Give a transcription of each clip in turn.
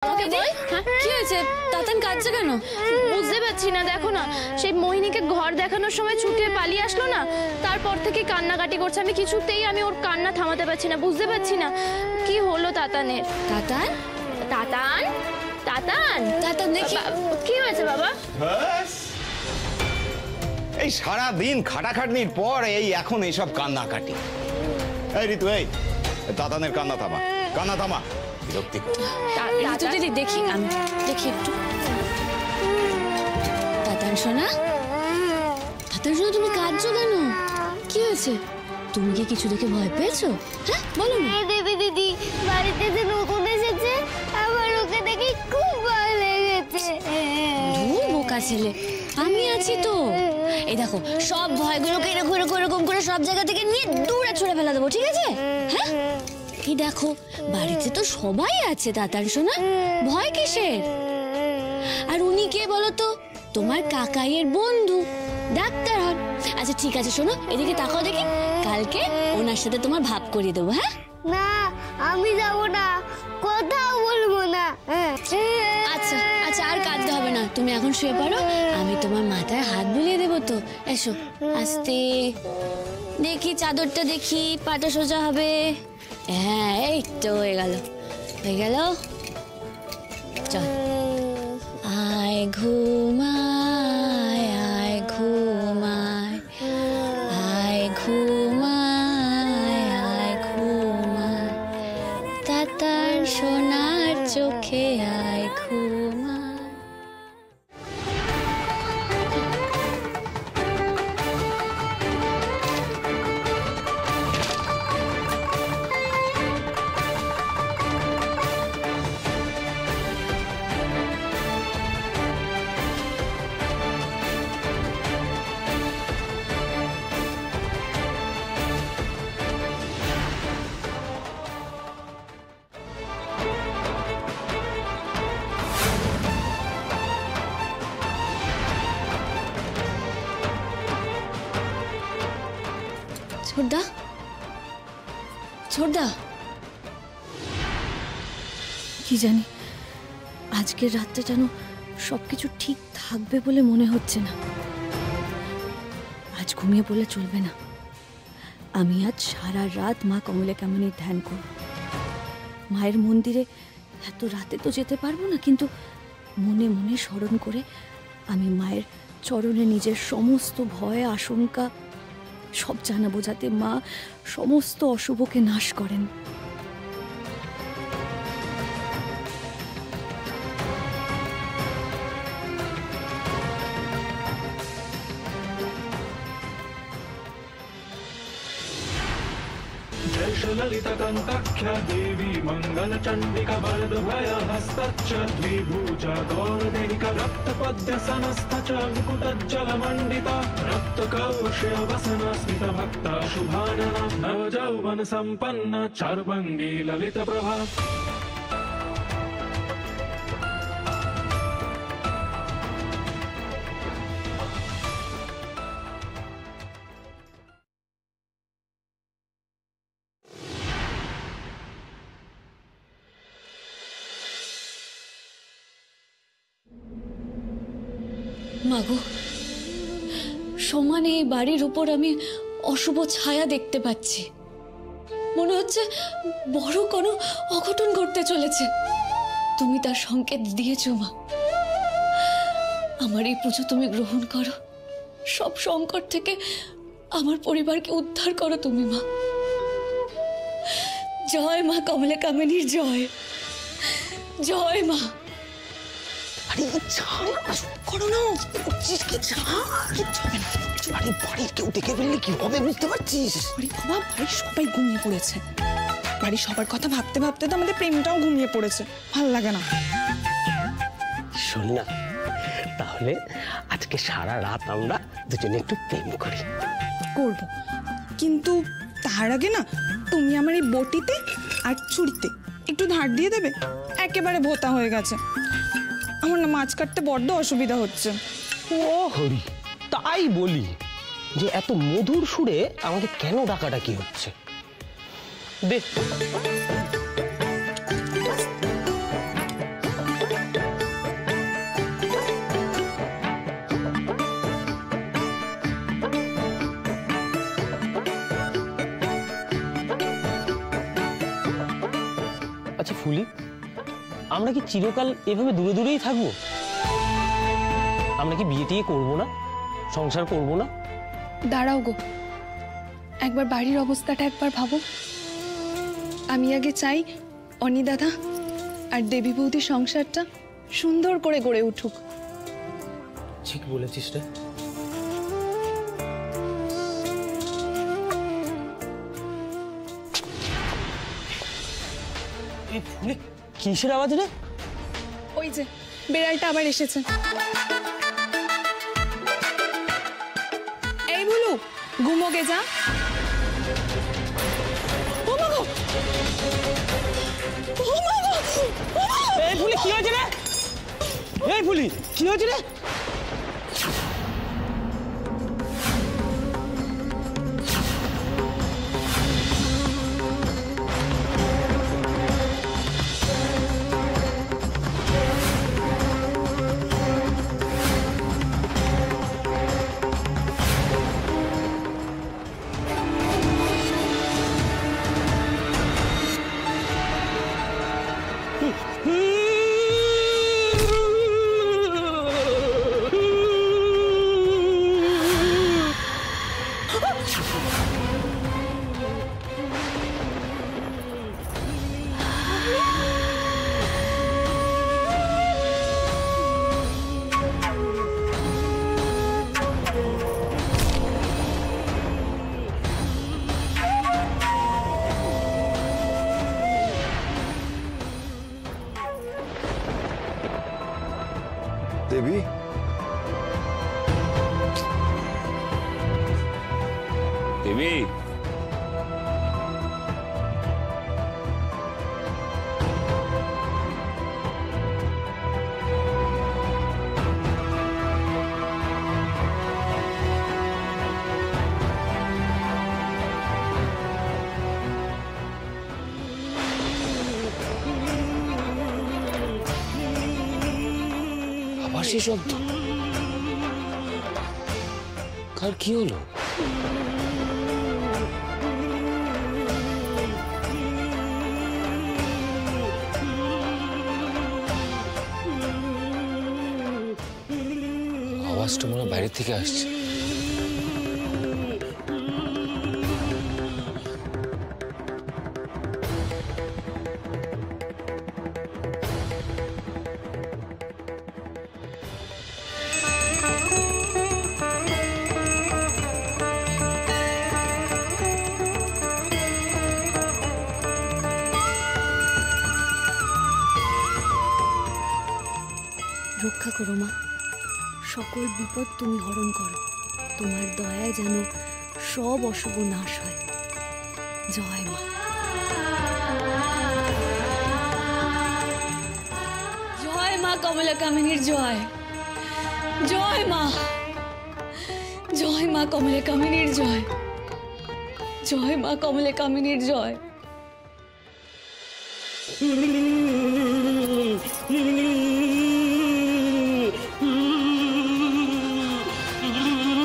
কি হয়েছে? তাতান কাঁদছে কেন? বুঝতে পারছি না। দেখো না, সেই মোহিনীকে ঘর দেখানোর সময় ছুটে পালিয়ে আসলো না, তারপর থেকে কান্নাকাটি করছে। আমি কিছুতেই ওর কান্না থামাতে পারছি না। বুঝতে পারছি না কি হলো তাতানের। তাতান তাতান তাতান তাতান দেখি কি হয়েছে বাবা? এই সারা দিন খাটাখাটনির পর এই এখন এইসব কান্নাকাটি। এই ঋতু, এই তাতানের কান্না থামা, কান্না থামা। বিরক্তিকর। ঋতু দিদি দেখি, আমি দেখি একটু। তাতান সোনা, তাতান সোনা তুমি কাঁদছো কেন? কি হয়েছে? তুমি কি কিছু দেখে ভয় পেয়েছো? হ্যাঁ বলো না। দেবী দিদি, বাড়িতে যে নতুন এসেছে, আমার ওকে দেখে খুব ভয় লেগেছে। ধুর বোকা ছেলে, আমি আছি তো। এই দেখো, সব ভয়গুলোকে এরকম করে সব জায়গা থেকে নিয়ে দূরে ছুঁড়ে ফেলা দেবো, ঠিক আছে? হ্যাঁ এই দেখো, বাড়িতে তো সবাই আছে তাতান সোনা, ভয় কিসের? আর উনি কে বলো তো? তোমার কাকাইয়ের বন্ধু, ডাক্তার হন। আচ্ছা ঠিক আছে, শোনো এদিকে তাকাও দেখি, কালকে ওনার সাথে তোমার ভাব করিয়ে দেবো। হ্যাঁ না, আমি যাব না, কোথাও বলবো না। আচ্ছা আচ্ছা, আর কাঁদতে হবে না, তুমি এখন শুয়ে পড়ো, আমি তোমার মাথায় হাত বুলিয়ে দেবো তো। এসো আস্তে, দেখি চাদরটা দেখি, পাটা সোজা হবে। হ্যাঁ এই তো হয়ে গেল, হয়ে গেল। চল আয় ঘুমায়, আয় ঘুমায়, আয় ঘুমায়, আয় ঘুমায়, তাতার সোনার চোখে আয় ঘুমায়। ছোটদা, ছোটদা, কি জানি আজকের রাতটা যেন সবকিছু ঠিক থাকবে বলে মনে হচ্ছে না। আজ ঘুমিয়ে পড়লে চলবে না। আমি আজ সারা রাত মা কমলে কামিনীর ধ্যান করব। মায়ের মন্দিরে এত রাতে তো যেতে পারবো না, কিন্তু মনে মনে স্মরণ করে আমি মায়ের চরণে নিজের সমস্ত ভয় আশঙ্কা সব জানাবো, যাতে মা সমস্ত অশুভকে নাশ করেন। ललितकंताख्या देवी मंगल चंडिका वरद भय हस्तच्च द्विभुजा गौरदेहिका रक्तपद्य समस्त च मुकुटज्जल मंडिता रक्तकौशय वसना स्मित भक्ता शुभानना नवजौवन संपन्न चारुभंगी ललित प्रभा। মাগো, সমানে এই বাড়ির উপর আমি অশুভ ছায়া দেখতে পাচ্ছি। মনে হচ্ছে বড় কোনো অঘটন ঘটতে চলেছে। তুমি তার সংকেত দিয়েছো মা। আমার এই পুজো তুমি গ্রহণ করো, সব সংকট থেকে আমার পরিবারকে উদ্ধার করো তুমি মা। জয় মা কমলা কামিনীর জয়, জয় মা। আরে করো না, বাড়ির কেউ দেখে ফেললে কি হবে বুঝতে পারছিস? আরে বাবা, বাড়ির সবাই ঘুমিয়ে পড়েছে। বাড়ির সবার কথা ভাবতে ভাবতে তো আমাদের প্রেমটাও ঘুমিয়ে পড়েছে। ভাল লাগে না। শোন না, তাহলে আজকে সারা রাত আমরা দুজনে একটু প্রেম করি। করব, কিন্তু তার আগে না তুমি আমার এই বটিতে আর ছুরিতে একটু ধার দিয়ে দেবে। একেবারে ভোতা হয়ে গেছে। আমার না মাছ কাটতে বড্ড অসুবিধা হচ্ছে। ও হরি, তাই বলি যে এত মধুর সুরে আমাদের কেন ডাকাডাকি হচ্ছে। দে আচ্ছা ফুলি, আমরা কি চিরকাল এভাবে দূরে দূরেই থাকবো? আমরা কি বিয়ে টিয়ে করবো না, সংসার করবো না? দাঁড়াও গো, একবার বাড়ির অবস্থাটা একবার ভাবো। আমি আগে চাই অনি দাদা আর দেবী বৌদির সংসারটা সুন্দর করে গড়ে উঠুক। ঠিক বলেছিস রে। এই ফুলি কিসের আওয়াজ রে? ওই যে বেড়ালটা আবার এসেছে। এই বুলু, ঘুমোগে যা। ও মা গো! ও মা গো! ও মা গো! এই ফুলি কি হয়েছে রে? এই ফুলি কি হয়েছে রে? দেবী, দেবী, আবার সেই শব্দ। কার কি হলো? আওয়াজটা মনে হয় বাইরে থেকে আসছে। রক্ষা করো মা, সকল বিপদ তুমি হরণ করো। তোমার দয়ায় যেন সব অশুভ নাশ হয়। জয় মা। জয় মা কমলা কামিনীর জয়। জয় মা, জয় মা কমলা কামিনীর জয়। জয় মা কমলা কামিনীর জয়।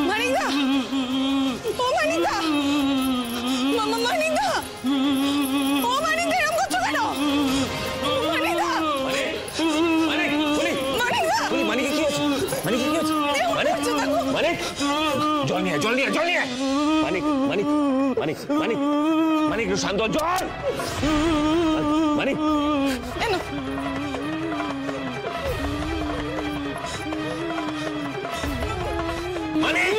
মানিকা! ও মানিকা! মামা মানিকা! ও মানিকা, এরকম করছো কেন? মানিকা! মানিকা! মানিক কি হচ্ছে? মানিক কি হচ্ছে? মানিক, মানিক, জল নিয়ে, জল নিয়ে, জল নিয়ে। মানিক, মানিক, মানিক, মানিক, মানিক, একটু শান্ত, জল। মানিক, এনো। মানিক,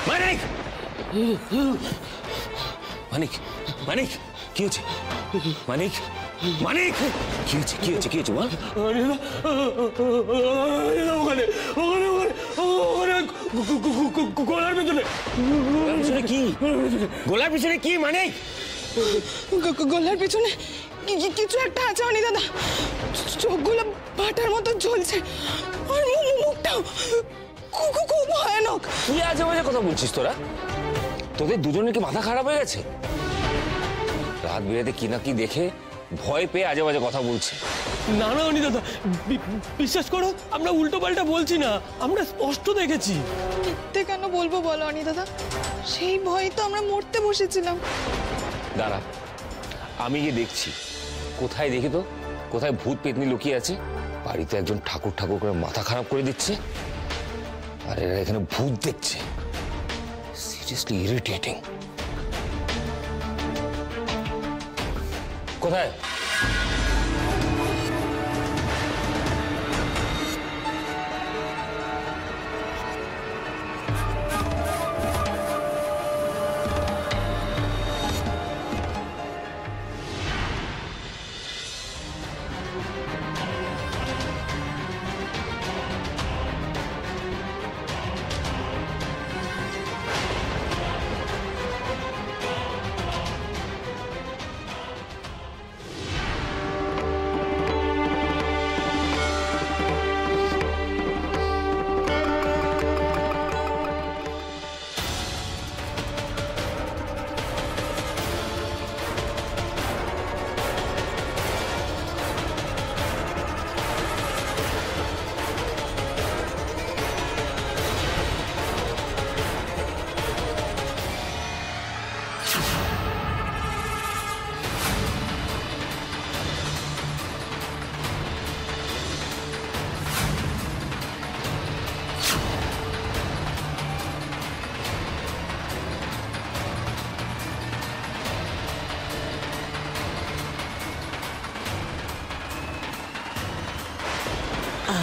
মানিক, মানিক, মানিক, কি হচ্ছে? মানিক, মানিক, কি হচ্ছে? কি হচ্ছে? কি হচ্ছে বল? ওখানে ওখানে ওখানে গোলার পিছনে। গোলার পিছনে কি? গোলার পিছনে কি মানিক? গলার পিছনে কিছু একটা আছে অনি দাদা। চোখগুলো বাটার মতো জ্বলছে আর মুখটাও খুব ভয়ানক। কি আজে বাজে কথা বলছিস তোরা? তোদের দুজনের কি মাথা খারাপ হয়ে গেছে? রাত বিরাতে কি না কি দেখে ভয় পেয়ে আজে বাজে কথা বলছে। না না অনি দাদা, বিশ্বাস করো, আমরা উল্টো পাল্টা বলছি না, আমরা স্পষ্ট দেখেছি। মিথ্যে কেন বলবো বলো অনি দাদা? সেই ভয়ে তো আমরা মরতে বসেছিলাম। দাঁড়া, আমি গিয়ে দেখছি কোথায় দেখি তো, কোথায় ভূত পেতনি লুকিয়ে আছে? বাড়িতে একজন ঠাকুর ঠাকুর করে মাথা খারাপ করে দিচ্ছে, আর এরা এখানে ভূত দেখছে। Seriously irritating. কোথায়?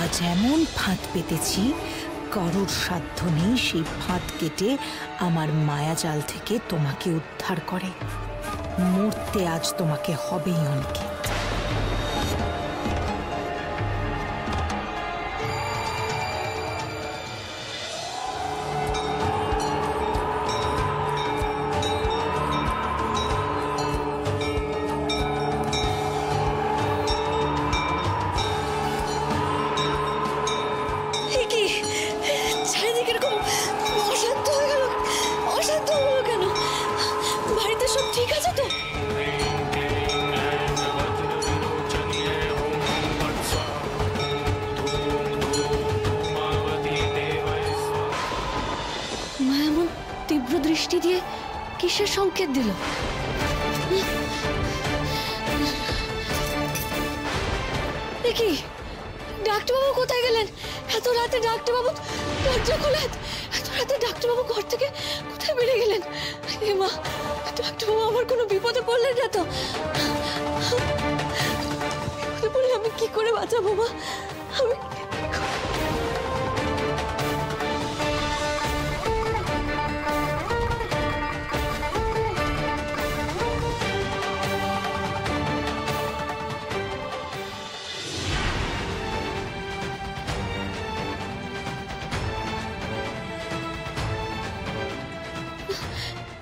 আজ এমন ফাঁদ পেতেছি, কারোর সাধ্য নেই সেই ফাঁদ কেটে আমার মায়াজাল থেকে তোমাকে উদ্ধার করে। মরতে আজ তোমাকে হবেই অনিকেত। দৃষ্টি দিয়ে কিসের সংকেত দিল? কি ডাক্তারবাবু কোথায় গেলেন? এত রাতে ডাক্তারবাবু দরজা খোলা, এত রাতে ডাক্তারবাবু ঘর থেকে কোথায় বেরিয়ে গেলেন? এ মা, ডাক্তারবাবু আমার কোনো বিপদে পড়লেন না তো? বিপদে পড়লে আমি কি করে বাঁচাবো মা? আমি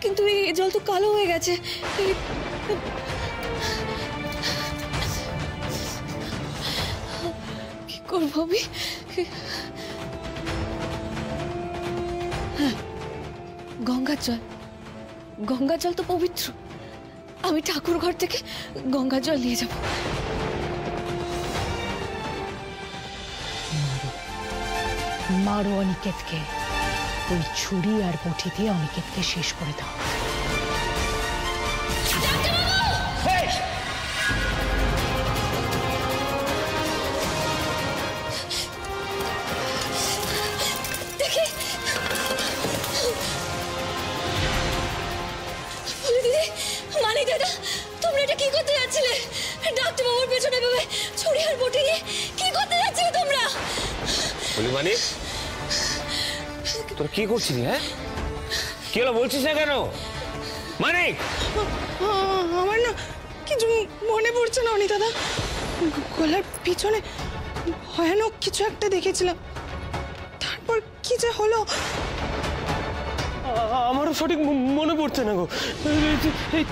কিন্তু এই জল তো কালো হয়ে গেছে। কি করবো আমি? হ্যাঁ, গঙ্গার জল। গঙ্গার জল তো পবিত্র। আমি ঠাকুর ঘর থেকে গঙ্গার জল নিয়ে যাব। মারো অনিকেতকে। ওই ছুরি আর বটি দিয়ে অনিকেতকে শেষ করে দাও। মানিক দাদা, তোমরা এটা কি করতে যাচ্ছিলে? ডাক্তারবাবুর পেছনে ভেবে ছুরি আর বটি নিয়ে কি করতে যাচ্ছিলে তোমরা? বলি মানিক, তোর কি করছিস? হ্যাঁ, কি হলো বলছিস না কেন? মানিক, আমার না কিছু মনে পড়ছে না অনি দাদা। গলার পিছনে ভয়ানক কিছু একটা দেখেছিলাম, তারপর কি যে হলো আমারও সঠিক মনে পড়ছে না গো। এই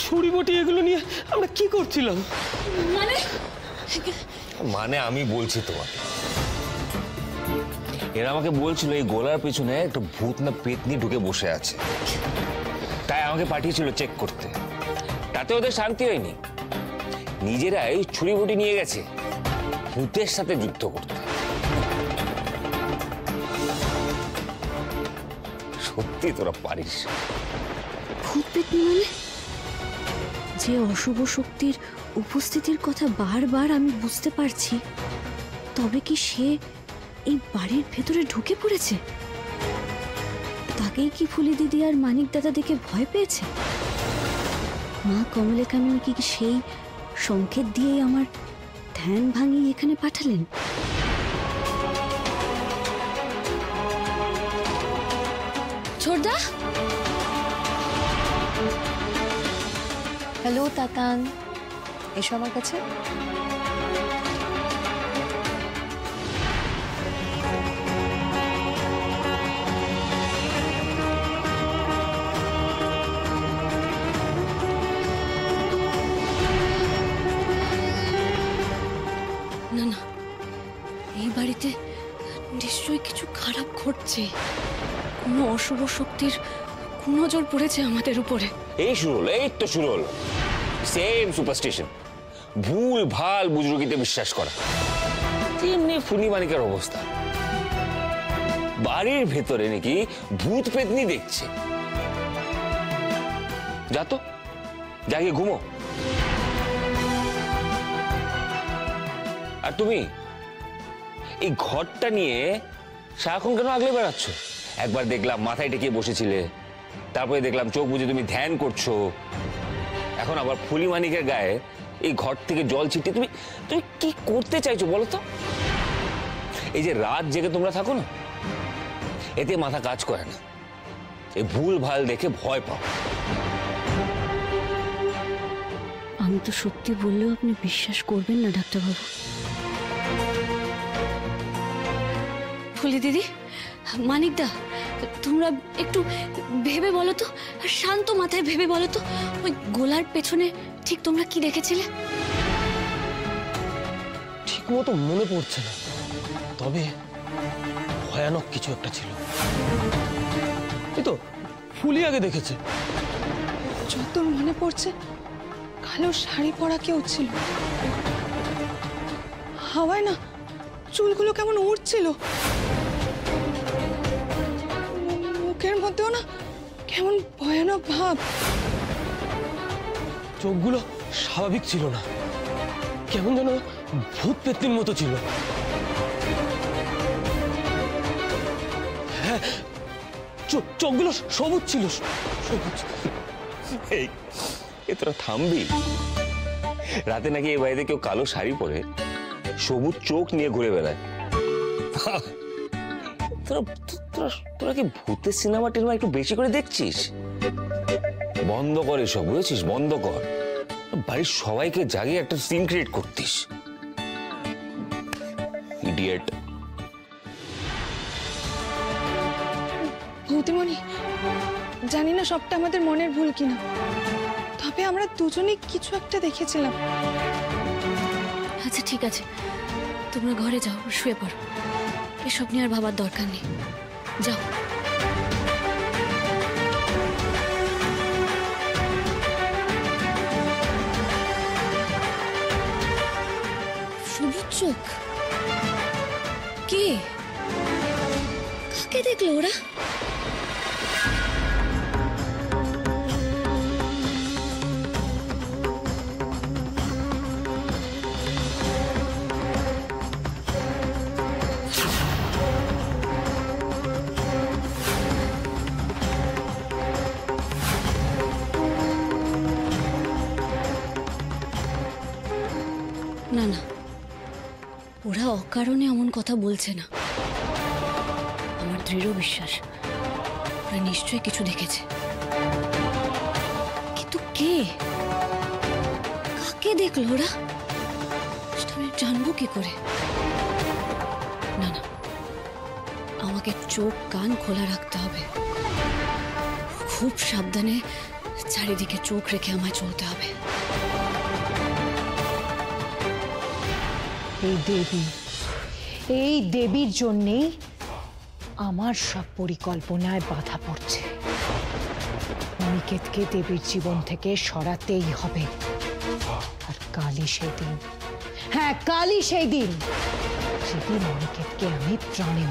ছুরি বটি এগুলো নিয়ে আমরা কি করছিলাম? মানে আমি বলছি তোমাকে, এরা আমাকে বলছিল এই গোলার পিছনে একটা ভূত না পেতনি ঢুকে বসে আছে, তাই আমাকে পাঠিয়েছিল চেক করতে। তাতে ওদের শান্তি হয়নি, নিজেরাই ছুরি বটি নিয়ে গেছে ভূতের সাথে যুদ্ধ করতে। সত্যি তোরা পারিস। ভূত পেতনি মানে? যে অশুভ শক্তির উপস্থিতির কথা বারবার আমি বুঝতে পারছি, তবে কি সে এই বাড়ির ভেতরে ঢুকে পড়েছে? তাকেই কি ফুলি দিদি আর মানিক দাদা দেখে ভয় পেয়েছে? মা কমলে কামিনী কি সেই সংকেত দিয়েই আমার ধ্যান ভাঙিয়ে এখানে পাঠালেন? ছোটদা, হ্যালো তাতান, এসো আমার কাছে। না না, এই বাড়িতে নিশ্চয়ই কিছু খারাপ ঘটছে। কোনো অশুভ শক্তির নজর পড়েছে আমাদের উপরে। এই শুরু হলো, এই তো শুরু হলো সেম সুপারস্টিশন, ভুল ভাল বুজরুকিতে বিশ্বাস করা। তেমনি ফুলি মানিকের অবস্থা, বাড়ির ভেতরে নাকি ভূত পেতনি দেখছে। যা তো, যা গিয়ে ঘুমো। আর তুমি এই ঘরটা নিয়ে সারাক্ষণ কেন আগলে বেড়াচ্ছ? একবার দেখলাম মাথায় টেকিয়ে বসেছিলে, তারপরে দেখলাম চোখ বুজে তুমি ধ্যান করছো, এখন আবার ফুলি মানিকের গায়ে এই ঘর থেকে জল ছিটিয়ে তুমি তুমি কি করতে চাইছো বলো তো? এই যে রাত জেগে তোমরা থাকো না, এতে মাথা কাজ করে না, এই ভুল ভাল দেখে ভয় পাও। আমি তো সত্যি বললেও আপনি বিশ্বাস করবেন না ডাক্তারবাবু। ফুলি দিদি, মানিকদা, তোমরা একটু ভেবে বলো তো, শান্ত মাথায় ভেবে বলো তো, ওই গোলার পেছনে ঠিক তোমরা কি দেখেছিলে? ঠিক মতো মনে পড়ছে না, তবে ভয়ানক কিছু একটা ছিল। এই তো ফুলি আগে দেখেছে। যত মনে পড়ছে কালো শাড়ি পরা কেউ ছিল, হাওয়ায় না চুলগুলো কেমন উড়ছিল, মুখের মধ্যেও না কেমন ভয়ানক ভাব। চোখগুলো স্বাভাবিক ছিল না, কেমন যেন ভূত পেতনির মতো ছিল। হ্যাঁ, চোখগুলো সবুজ ছিল, সবুজ। এই এ তোরা থামবি? রাতে নাকি এই বাড়িতে কেউ কালো শাড়ি পরে সবুজ চোখ নিয়ে ঘুরে বেড়ায়। তোরা কি ভূতের সিনেমা টিনেমা একটু বেশি করে দেখছিস? বন্ধ কর এসব, বুঝেছিস? বন্ধ কর। বাড়ির সবাইকে জাগিয়ে একটা সিন ক্রিয়েট করতিস, ইডিয়েট। ভৌতিমণি, জানি না সবটা আমাদের মনের ভুল কিনা, তবে আমরা দুজনেই কিছু একটা দেখেছিলাম। আচ্ছা ঠিক আছে, তোমরা ঘরে যাও, শুয়ে পড়ো, এসব নিয়ে আর ভাবার দরকার নেই, যাও। সবুজ চোখ? কে? কাকে দেখলো ওরা? না না, ওরা অকারণে এমন কথা বলছে না। আমার দৃঢ় বিশ্বাস ওরা নিশ্চয়ই কিছু দেখেছে, কিন্তু কে, কাকে দেখলো ওরা সেটা আমি জানবো কি করে? না না, আমাকে চোখ কান খোলা রাখতে হবে, খুব সাবধানে চারিদিকে চোখ রেখে আমায় চলতে হবে। এই দেবীর জন্যেই আমার সব পরিকল্পনায় বাধা পড়ছে। অনিকেতকে দেবীর জীবন থেকে সরাতেই হবে, আর কালই সেই দিন, হ্যাঁ কালই সেই দিন যেদিন অনিকেতকে আমি প্রাণে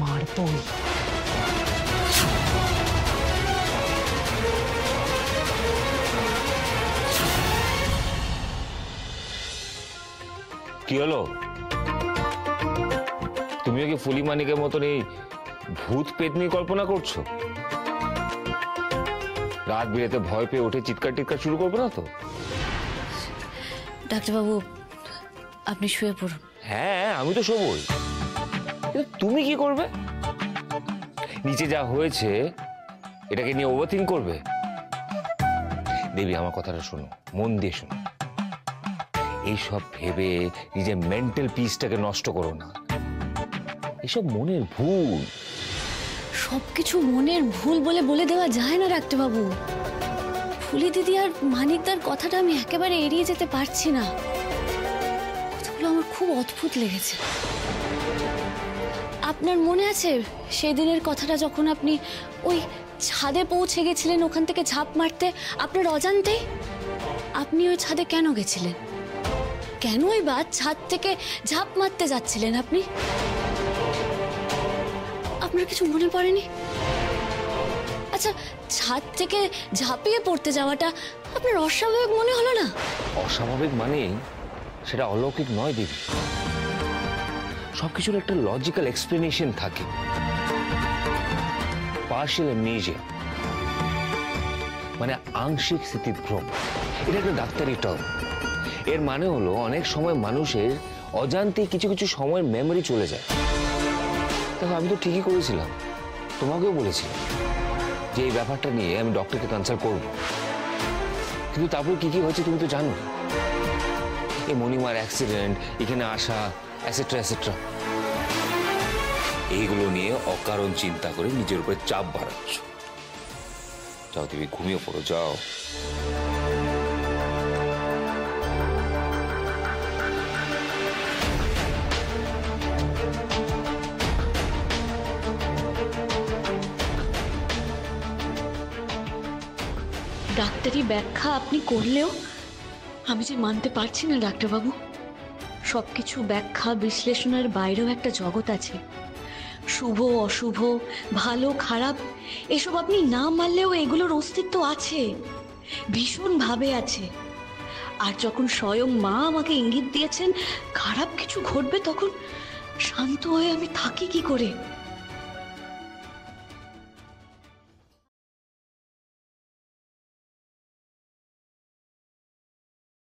মারবই। কি হলো? তুমিও কি ফুলি মানিকের মতন এই ভূত পেতনি কল্পনা করছো? রাত বিরেতে ভয় পেয়ে উঠে চিৎকার টিৎকার শুরু করবে না তো? ডাক্তারবাবু, আপনি শুয়ে পড়ুন। হ্যাঁ, আমি তো শোবই। তুমি কি করবে? নিচে যা হয়েছে এটাকে নিয়ে ওভারথিংক করবে? দেবী, আমার কথাটা শোনো, মন দিয়ে শোনো। এইসব ভেবে নিজের মেন্টাল পিসটাকে নষ্ট করো না। এসব মনের ভুল। সবকিছু মনের ভুল বলে দেওয়া যায় না ডাক্তারবাবু। ফুলি দিদি আর মানিকদার কথাটা আমি একেবারে এড়িয়ে যেতে পারছি না। কথাগুলো আমার খুব অদ্ভুত লেগেছে। আপনার মনে আছে সেই দিনের কথাটা, যখন আপনি ওই ছাদে পৌঁছে গেছিলেন, ওখান থেকে ঝাঁপ মারতে আপনার অজান্তেই? আপনি ওই ছাদে কেন গেছিলেন? কেনই বা ছাদ থেকে ঝাঁপ মারতে যাচ্ছিলেন আপনি? আপনার কিছু মনে পড়েনি? আচ্ছা, ছাদ থেকে ঝাঁপিয়ে পড়তে যাওয়াটা আপনার অস্বাভাবিক মনে হলো না? অস্বাভাবিক মানে সেটা অলৌকিক নয় দেবী। সবকিছুর একটা লজিক্যাল এক্সপ্লেনেশন থাকে। পার্শিয়াল অ্যামনেসিয়া মানে আংশিক স্মৃতিভ্রম, এটা একটা ডাক্তারি টার্ম। এর মানে হলো অনেক সময় মানুষের অজান্তে কিছু কিছু সময়ের মেমরি চলে যায়। দেখো, আমি তো ঠিকই করেছিলাম, তোমাকেও বলেছিলাম যে এই ব্যাপারটা নিয়ে আমি ডক্টরকে কনসাল্ট করব। কিন্তু তারপর কি কি হয়েছে তুমি তো জানো। এই মণিমার অ্যাক্সিডেন্ট, এখানে আসা, এটসেট্রা এটসেট্রা, এইগুলো নিয়ে অকারণ চিন্তা করে নিজের উপরে চাপ বাড়াচ্ছ। যাও তুমি ঘুমিয়ে পড়ো, যাও। ডাক্তারি ব্যাখ্যা আপনি করলেও আমি যে মানতে পারছি না ডাক্তারবাবু। সবকিছু ব্যাখ্যা বিশ্লেষণের বাইরেও একটা জগৎ আছে। শুভ অশুভ, ভালো খারাপ, এসব আপনি না মানলেও এগুলোর অস্তিত্ব আছে, ভীষণভাবে আছে। আর যখন স্বয়ং মা আমাকে ইঙ্গিত দিয়েছেন খারাপ কিছু ঘটবে, তখন শান্ত হয়ে আমি থাকি কি করে?